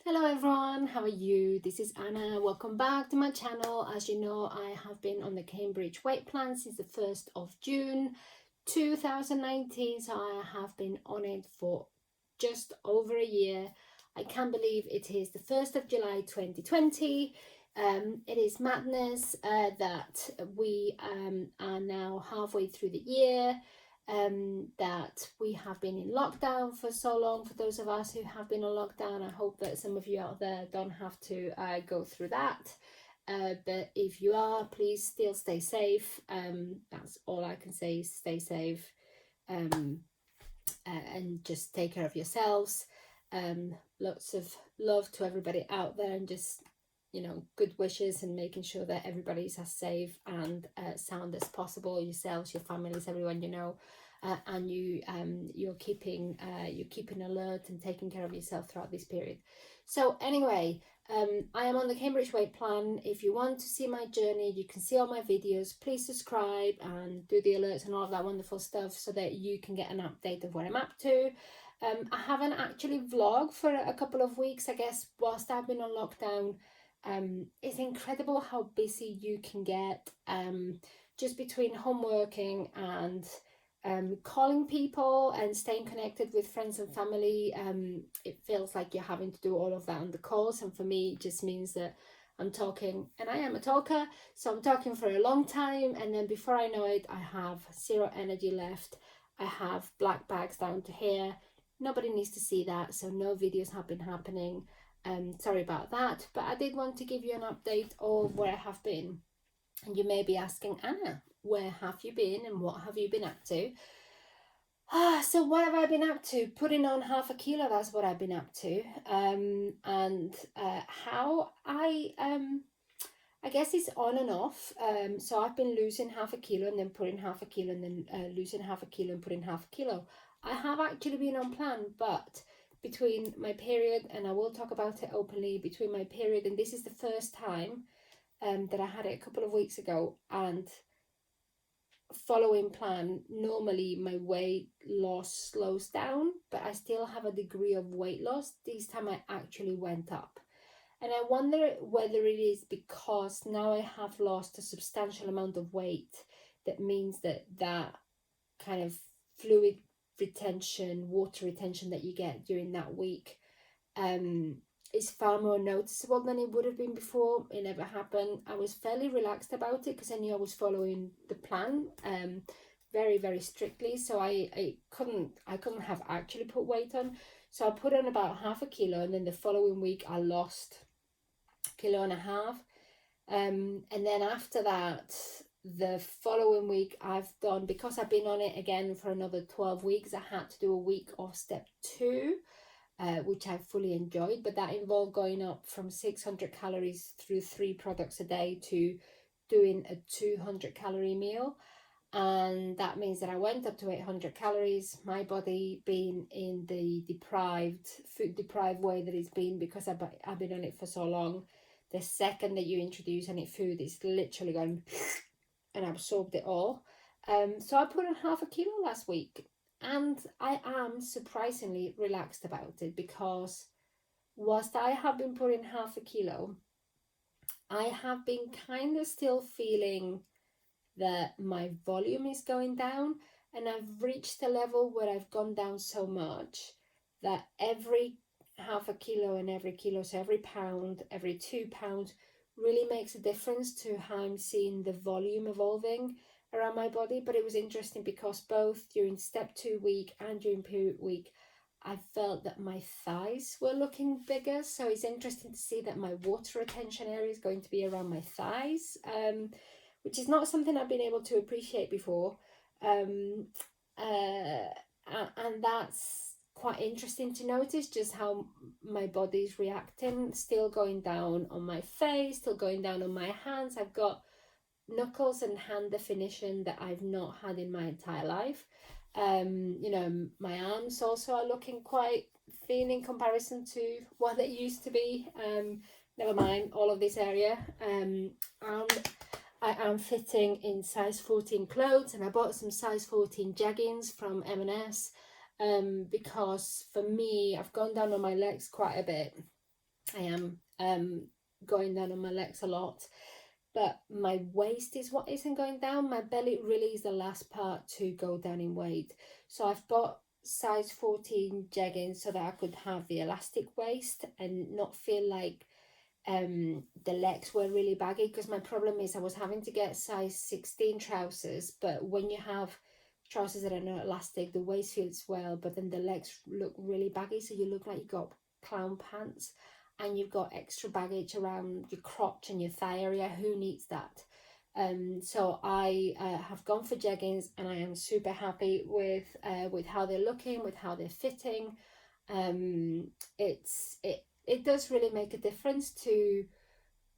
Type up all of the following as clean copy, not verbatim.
Hello everyone, how are you? This is Anna. Welcome back to my channel. As you know, I have been on the Cambridge weight plan since the 1st of June 2019, so I have been on it for just over a year. I can't believe it is the 1st of July 2020. It is madness that we are now halfway through the year. That we have been in lockdown for so long. For those of us who have been on lockdown, I hope that some of you out there don't have to go through that. But if you are, please still stay safe. That's all I can say is stay safe, and just take care of yourselves. Lots of love to everybody out there, and just good wishes, and making sure that everybody's as safe and sound as possible, yourselves, your families, everyone and you're keeping alert and taking care of yourself throughout this period. So anyway, I am on the Cambridge weight plan. If you want to see my journey, you can see all my videos. Please subscribe and do the alerts and all of that wonderful stuff so that you can get an update of what I'm up to. I haven't actually vlogged for a couple of weeks, I guess, whilst I've been on lockdown. It's incredible how busy you can get, just between home working and calling people and staying connected with friends and family. It feels like you're having to do all of that on the calls, and for me it just means that I'm talking, and I am a talker, so I'm talking for a long time, and then before I know it I have zero energy left. I have black bags down to here. Nobody needs to see that, so no videos have been happening. Sorry about that, but I did want to give you an update of where I have been. And you may be asking, Anna, where have you been and what have you been up to? So what have I been up to? Putting on half a kilo, that's what I've been up to. And how I guess it's on and off. So I've been losing half a kilo and then putting half a kilo and then losing half a kilo and putting half a kilo. I have actually been on plan, but between my period, and I will talk about it openly, between my period, and this is the first time that I had it a couple of weeks ago, and following plan, normally my weight loss slows down, but I still have a degree of weight loss. This time I actually went up. And I wonder whether it is because now I have lost a substantial amount of weight. That means that kind of fluid retention, water retention that you get during that week is far more noticeable than it would have been before. It never happened. I was fairly relaxed about it because I knew I was following the plan very, very strictly. So I couldn't have actually put weight on. So I put on about half a kilo, and then the following week I lost a kilo and a half. And then after that, the following week I've done, because I've been on it again for another 12 weeks, I had to do a week of step 2, which I fully enjoyed, but that involved going up from 600 calories through 3 products a day to doing a 200 calorie meal. And that means that I went up to 800 calories, my body being in the food deprived way that it's been, because I've been on it for so long. The second that you introduce any food, it's literally gone and absorbed it all. So I put on half a kilo last week, and I am surprisingly relaxed about it, because whilst I have been putting half a kilo, I have been kind of still feeling that my volume is going down, and I've reached a level where I've gone down so much that every half a kilo and every kilo, so every pound, every 2 pounds, really makes a difference to how I'm seeing the volume evolving around my body. But it was interesting because both during step 2 week and during period week, I felt that my thighs were looking bigger. So it's interesting to see that my water retention area is going to be around my thighs, which is not something I've been able to appreciate before. And that's quite interesting to notice, just how my body's reacting. Still going down on my face, still going down on my hands. I've got knuckles and hand definition that I've not had in my entire life. My arms also are looking quite thin in comparison to what they used to be. Never mind all of this area. And I am fitting in size 14 clothes, and I bought some size 14 jeggings from M&S, because for me, I've gone down on my legs quite a bit, I am going down on my legs a lot, but my waist is what isn't going down. My belly really is the last part to go down in weight. So I've bought size 14 jeggings so that I could have the elastic waist and not feel like the legs were really baggy, because my problem is I was having to get size 16 trousers, but when you have trousers that are not elastic, the waist fits well, but then the legs look really baggy, so you look like you got clown pants and you've got extra baggage around your crotch and your thigh area. Who needs that? So I have gone for jeggings, and I am super happy with how they're looking, with how they're fitting. It does really make a difference to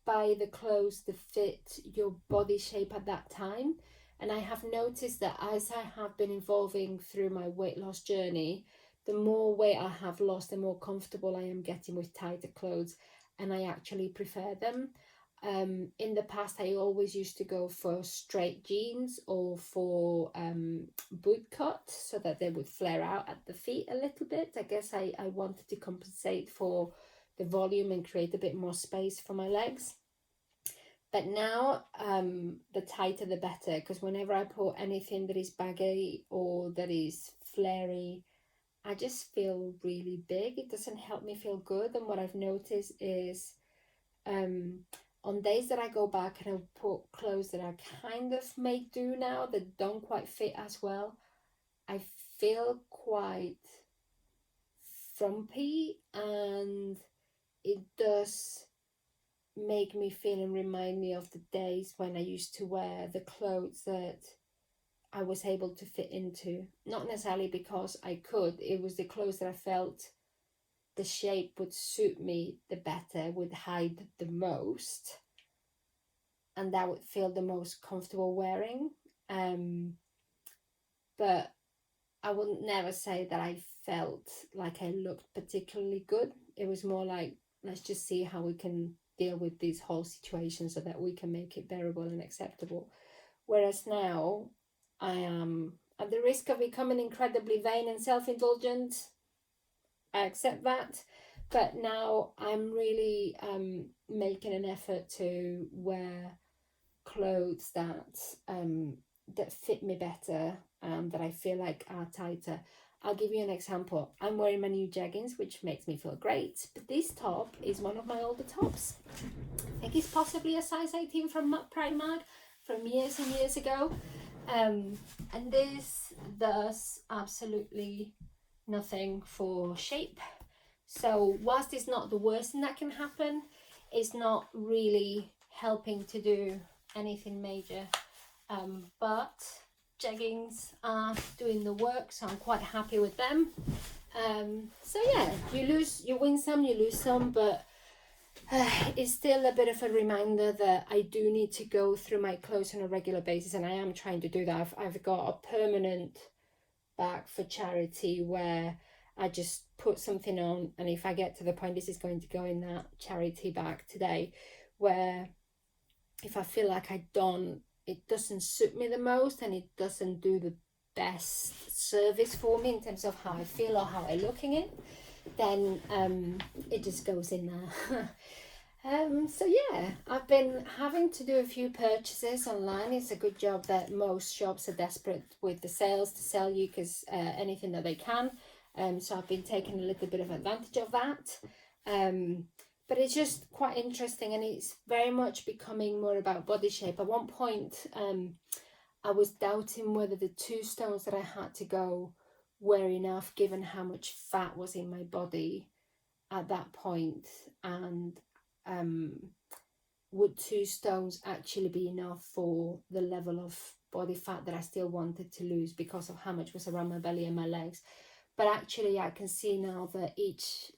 buy the clothes that fit your body shape at that time. And I have noticed that as I have been evolving through my weight loss journey, the more weight I have lost, the more comfortable I am getting with tighter clothes, and I actually prefer them. In the past, I always used to go for straight jeans or for boot cut so that they would flare out at the feet a little bit. I guess I wanted to compensate for the volume and create a bit more space for my legs. But now the tighter the better, because whenever I put anything that is baggy or that is flary, I just feel really big. It doesn't help me feel good. And what I've noticed is on days that I go back and I put clothes that I kind of make do now, that don't quite fit as well, I feel quite frumpy, and it does make me feel and remind me of the days when I used to wear the clothes that I was able to fit into. Not necessarily because I could, it was the clothes that I felt the shape would suit me the better, would hide the most, and that would feel the most comfortable wearing. But I would never say that I felt like I looked particularly good. It was more like, let's just see how we can deal with this whole situation so that we can make it bearable and acceptable. Whereas now I am at the risk of becoming incredibly vain and self-indulgent. I accept that, but now I'm really making an effort to wear clothes that fit me better, that I feel like are tighter. I'll give you an example. I'm wearing my new jeggings, which makes me feel great, but this top is one of my older tops. I think it's possibly a size 18 from Primark from years and years ago. And this does absolutely nothing for shape. So whilst it's not the worst thing that can happen, it's not really helping to do anything major. But jeggings are doing the work, so I'm quite happy with them. So yeah, you win some, you lose some, but it's still a bit of a reminder that I do need to go through my clothes on a regular basis, and I am trying to do that. I've got a permanent bag for charity where I just put something on, and if I get to the point, this is going to go in that charity bag today, where if I feel like it doesn't suit me the most and it doesn't do the best service for me in terms of how I feel or how I look in it, then it just goes in there. So yeah, I've been having to do a few purchases online. It's a good job that most shops are desperate with the sales to sell you because anything that they can. So I've been taking a little bit of advantage of that. But it's just quite interesting, and it's very much becoming more about body shape. At one point, I was doubting whether the 2 stones that I had to go were enough given how much fat was in my body at that point, and would 2 stones actually be enough for the level of body fat that I still wanted to lose because of how much was around my belly and my legs. But actually I can see now that each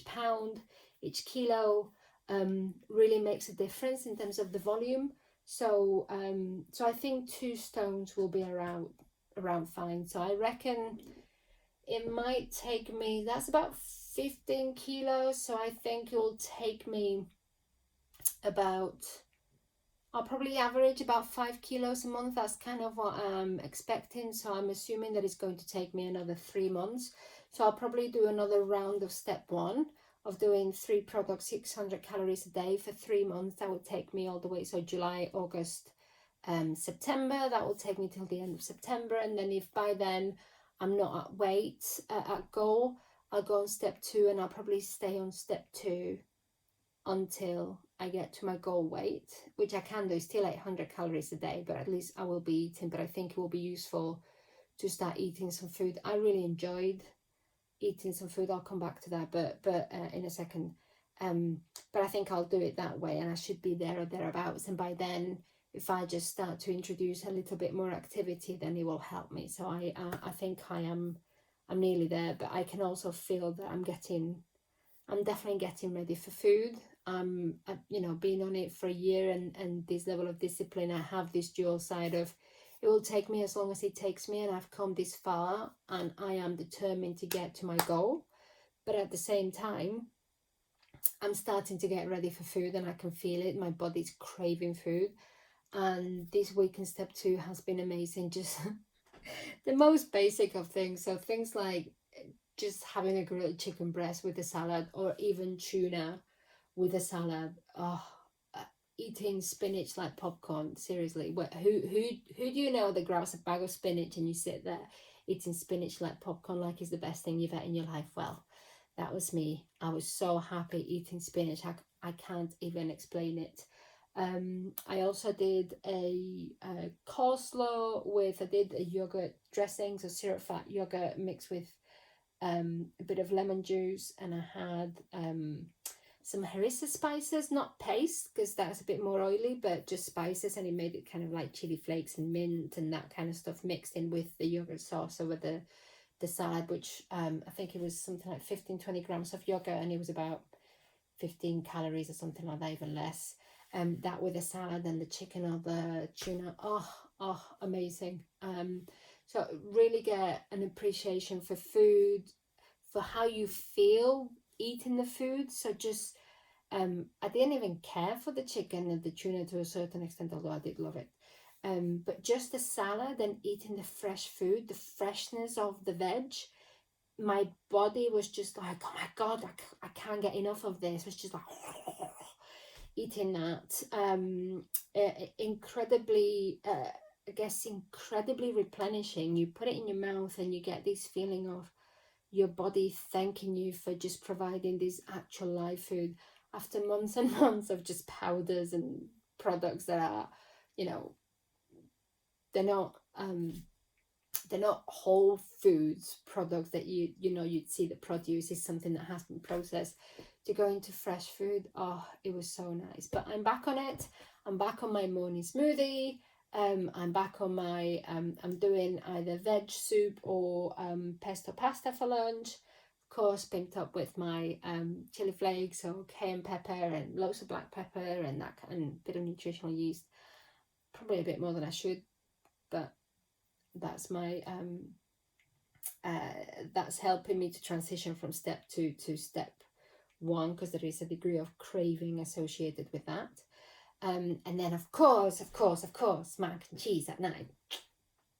pound, each kilo really makes a difference in terms of the volume. So I think 2 stones will be around fine. So I reckon it might take me, that's about 15 kilos. So I think it will take me I'll probably average about 5 kilos a month. That's kind of what I'm expecting. So I'm assuming that it's going to take me another 3 months. So I'll probably do another round of step 1 of doing 3 products, 600 calories a day for 3 months. That would take me all the way, so July, August, September. That will take me till the end of September. And then if by then I'm not at weight, at goal, I'll go on step 2, and I'll probably stay on step 2 until I get to my goal weight, which I can do, still 800 calories a day, but at least I will be eating. But I think it will be useful to start eating some food. I really enjoyed eating some food. I'll come back to that, but in a second. But I think I'll do it that way, and I should be there or thereabouts. And by then, if I just start to introduce a little bit more activity, then it will help me. So I think I'm nearly there, but I can also feel that I'm definitely getting ready for food. You know, being on it for a year and this level of discipline, I have this dual side of, it will take me as long as it takes me, and I've come this far, and I am determined to get to my goal. But at the same time, I'm starting to get ready for food, and I can feel it. My body's craving food. And this week in step 2 has been amazing. Just the most basic of things. So things like just having a grilled chicken breast with a salad, or even tuna with a salad. Eating spinach like popcorn. Seriously, who do you know that grabs a bag of spinach and you sit there eating spinach like popcorn like it's the best thing you've had in your life? Well, that was me. I was so happy eating spinach. I can't even explain it. I also did a coleslaw with, I did a yogurt dressing, so syrup fat yogurt mixed with a bit of lemon juice, and I had some harissa spices, not paste because that's a bit more oily, but just spices, and it made it kind of like chili flakes and mint and that kind of stuff mixed in with the yogurt sauce over the salad, which I think it was something like 15-20 grams of yogurt, and it was about 15 calories or something like that, even less. That with the salad and the chicken or the tuna, amazing. So really get an appreciation for food, for how you feel eating the food. So just I didn't even care for the chicken and the tuna to a certain extent, although I did love it. But just the salad and eating the fresh food, the freshness of the veg, my body was just like, oh my god, I can't get enough of this. It was just like eating that. Incredibly incredibly replenishing. You put it in your mouth and you get this feeling of your body thanking you for just providing this actual live food after months and months of just powders and products that are, you know, they're not whole foods products that you'd see the produce is something that has been processed, to go into fresh food. It was so nice. But I'm back on it. I'm back on my morning smoothie. I'm back on my I'm doing either veg soup or pesto pasta for lunch, of course pinked up with my chili flakes or cayenne pepper and loads of black pepper and that, and a bit of nutritional yeast, probably a bit more than I should, but that's my that's helping me to transition from step 2 to step 1, because there is a degree of craving associated with that. And then of course mac and cheese at night.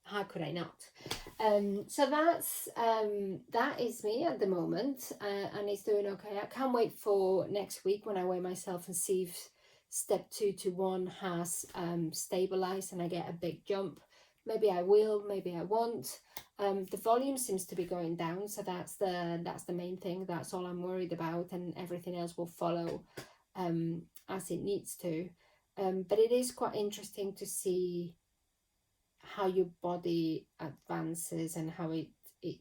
How could I not? So that is me at the moment, and it's doing okay. I can't wait for next week when I weigh myself and see if step 2 to 1 has stabilized and I get a big jump. Maybe I will, maybe I won't. The volume seems to be going down, so that's the main thing. That's all I'm worried about, and everything else will follow as it needs to. But it is quite interesting to see how your body advances and how it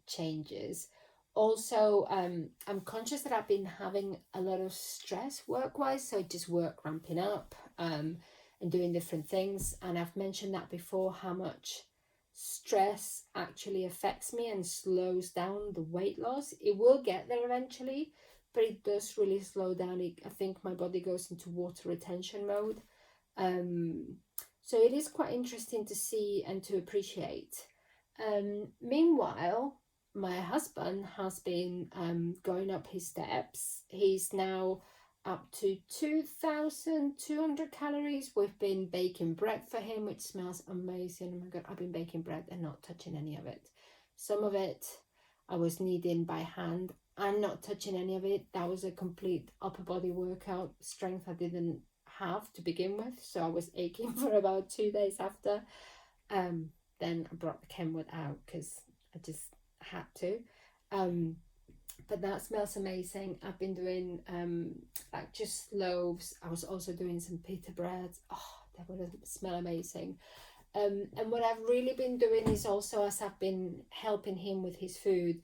changes. Also, I'm conscious that I've been having a lot of stress work-wise, so just work ramping up and doing different things. And I've mentioned that before, how much stress actually affects me and slows down the weight loss. It will get there eventually, but it does really slow down. I think my body goes into water retention mode. So it is quite interesting to see and to appreciate. Meanwhile, my husband has been going up his steps. He's now up to 2,200 calories. We've been baking bread for him, which smells amazing. Oh my god, I've been baking bread and not touching any of it. Some of it I was kneading by hand. I'm not touching any of it. That was a complete upper body workout, strength I didn't have to begin with, so I was aching for about 2 days after. Then I brought the Kenwood out because I just had to. But that smells amazing. I've been doing like just loaves. I was also doing some pita breads. Oh, that would smell amazing. And what I've really been doing is also, as I've been helping him with his food,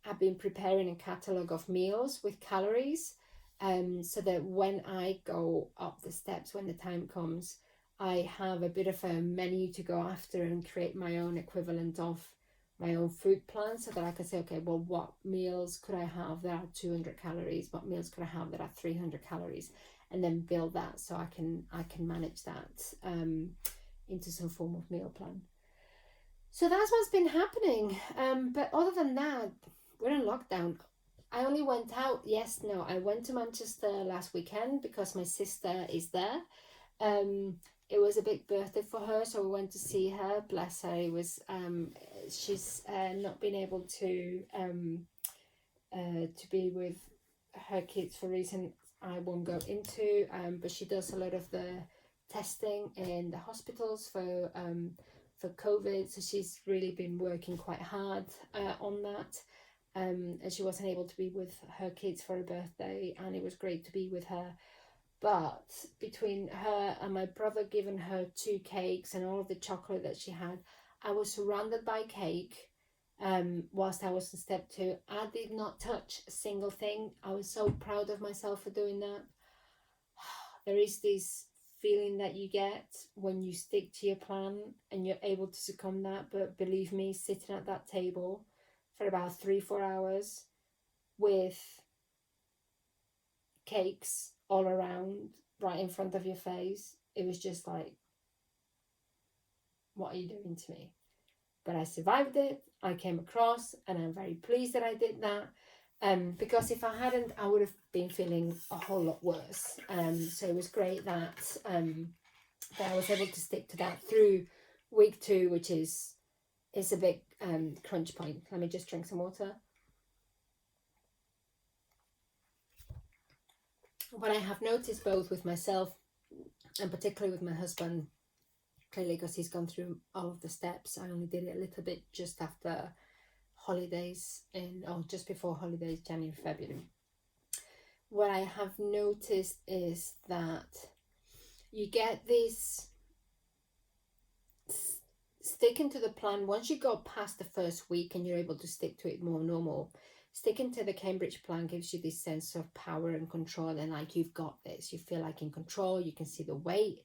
I've been preparing a catalogue of meals with calories, so that when I go up the steps, when the time comes, I have a bit of a menu to go after and create my own equivalent of my own food plan, so that I can say, okay, well, what meals could I have that are 200 calories? What meals could I have that are 300 calories? And then build that so I can manage that into some form of meal plan. So that's what's been happening. But other than that, we're in lockdown. I only went out, I went to Manchester last weekend because my sister is there. It was a big birthday for her, so we went to see her. Bless her. It was she's not been able to be with her kids for reasons I won't go into, but she does a lot of the testing in the hospitals for COVID, so she's really been working quite hard on that, and she wasn't able to be with her kids for her birthday, and it was great to be with her. But between her and my brother giving her 2 cakes and all of the chocolate that she had, I was surrounded by cake whilst I was in step 2. I did not touch a single thing. I was so proud of myself for doing that. There is this feeling that you get when you stick to your plan and you're able to succumb that, but believe me, sitting at that table for about 3-4 hours with cakes all around right in front of your face, it was just like, what are you doing to me? But I survived it. I came across, and I'm very pleased that I did that, because if I hadn't, I would have been feeling a whole lot worse. So it was great that that I was able to stick to that through week 2, which is a big crunch point. Let me just drink some water. What I have noticed both with myself and particularly with my husband, clearly because he's gone through all of the steps, I only did it a little bit just after holidays, just before holidays, January, February. What I have noticed is that you get this sticking to the plan. Once you go past the first week and you're able to stick to it more normal, sticking to the Cambridge plan gives you this sense of power and control, and like you've got this. You feel like in control. You can see the weight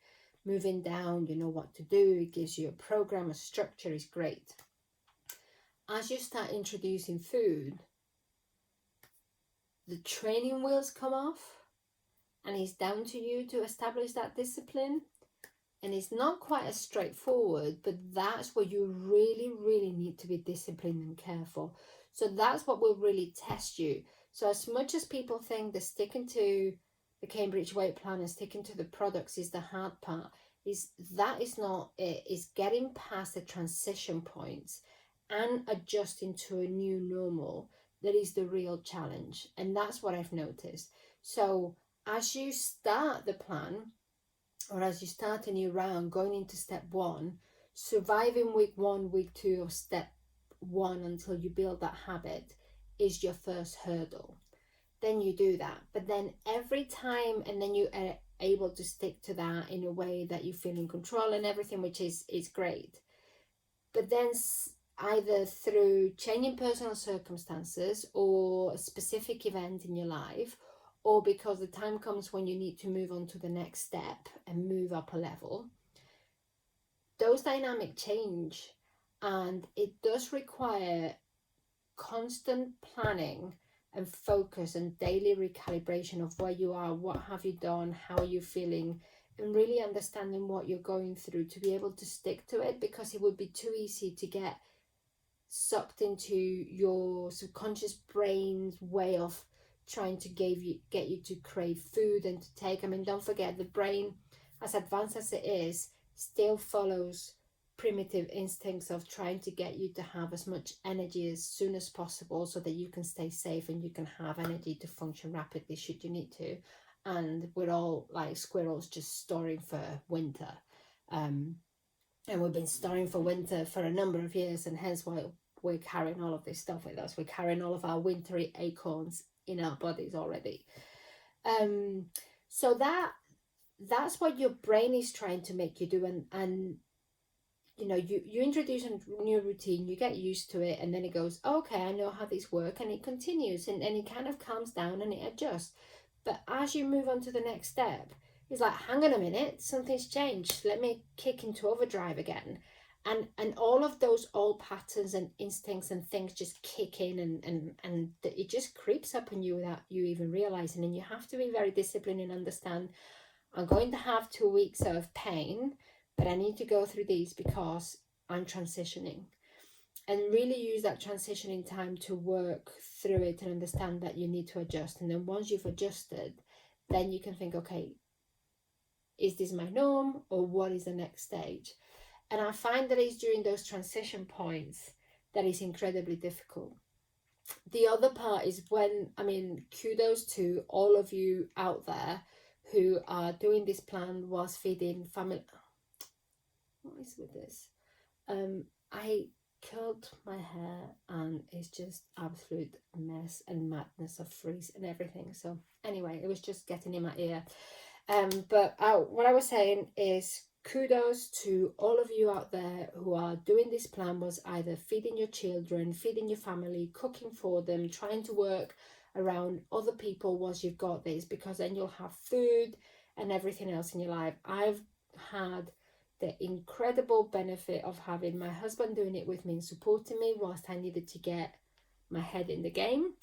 moving down. You know what to do. It gives you a program, a structure. Is great. As you start introducing food, the training wheels come off, and it's down to you to establish that discipline. And it's not quite as straightforward, but that's where you really, really need to be disciplined and careful. So that's what will really test you. So as much as people think that sticking to the Cambridge Weight Plan and sticking to the products is the hard part, that is not it. It's getting past the transition points and adjusting to a new normal that is the real challenge. And that's what I've noticed. So as you start the plan, or as you start a new round, going into step 1, surviving week 1, week 2 of step 1 until you build that habit is your first hurdle. Then you do that. But then every time, and then you are able to stick to that in a way that you feel in control and everything, which is great. But then either through changing personal circumstances or a specific event in your life, or because the time comes when you need to move on to the next step and move up a level, those dynamics change, and it does require constant planning and focus and daily recalibration of where you are, what have you done, how are you feeling, and really understanding what you're going through to be able to stick to it, because it would be too easy to get sucked into your subconscious brain's way of trying to get you to crave food and to take. I mean, don't forget, the brain, as advanced as it is, still follows primitive instincts of trying to get you to have as much energy as soon as possible so that you can stay safe and you can have energy to function rapidly should you need to. And we're all like squirrels, just storing for winter. And we've been storing for winter for a number of years, and hence why we're carrying all of this stuff with us. We're carrying all of our wintry acorns in our bodies already. So that's what your brain is trying to make you do. And you know, you introduce a new routine, you get used to it, and then it goes, okay, I know how this works, and it continues, and it kind of calms down and it adjusts. But as you move on to the next step, it's like, hang on a minute, something's changed, let me kick into overdrive again. And all of those old patterns and instincts and things just kick in, and it just creeps up on you without you even realizing. And you have to be very disciplined and understand, I'm going to have 2 weeks of pain, but I need to go through these because I'm transitioning. And really use that transitioning time to work through it and understand that you need to adjust. And then once you've adjusted, then you can think, okay, is this my norm, or what is the next stage? And I find that it's during those transition points that is incredibly difficult. The other part is when, I mean, kudos to all of you out there who are doing this plan whilst feeding family. What is with this? I curled my hair and it's just absolute mess and madness of frizz and everything. So anyway, it was just getting in my ear. But what I was saying is, kudos to all of you out there who are doing this plan, was either feeding your children, feeding your family, cooking for them, trying to work around other people once you've got this, because then you'll have food and everything else in your life. I've had the incredible benefit of having my husband doing it with me and supporting me whilst I needed to get my head in the game.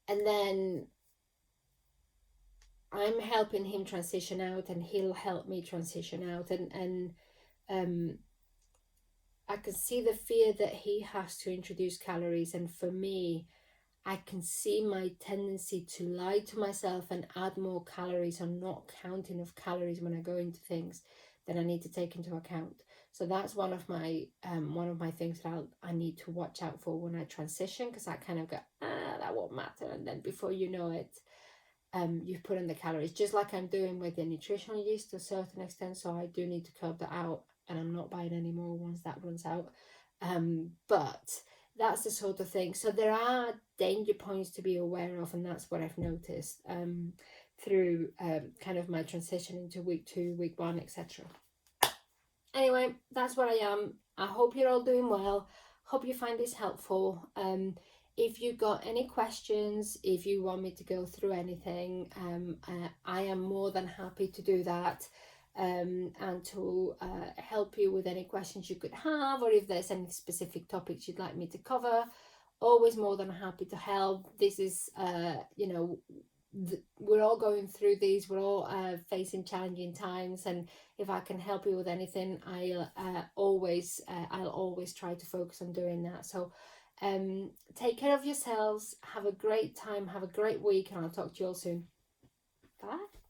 And then I'm helping him transition out, and he'll help me transition out. And I can see the fear that he has to introduce calories. And for me, I can see my tendency to lie to myself and add more calories, or not counting of calories when I go into things that I need to take into account. So that's one of my things that I need to watch out for when I transition, because I kind of go, that won't matter, and then before you know it, you've put in the calories, just like I'm doing with the nutritional yeast to a certain extent. So I do need to curb that out, and I'm not buying any more once that runs out. But that's the sort of thing. So there are danger points to be aware of, and that's what I've noticed through kind of my transition into week 2, week 1, etc. Anyway, that's what I am. I hope you're all doing well. Hope you find this helpful. If you got any questions, if you want me to go through anything, I am more than happy to do that, and to help you with any questions you could have, or if there's any specific topics you'd like me to cover. Always more than happy to help. This is, we're all going through these. We're all facing challenging times, and if I can help you with anything, I'll always try to focus on doing that. So take care of yourselves, have a great time, have a great week, and I'll talk to you all soon. Bye.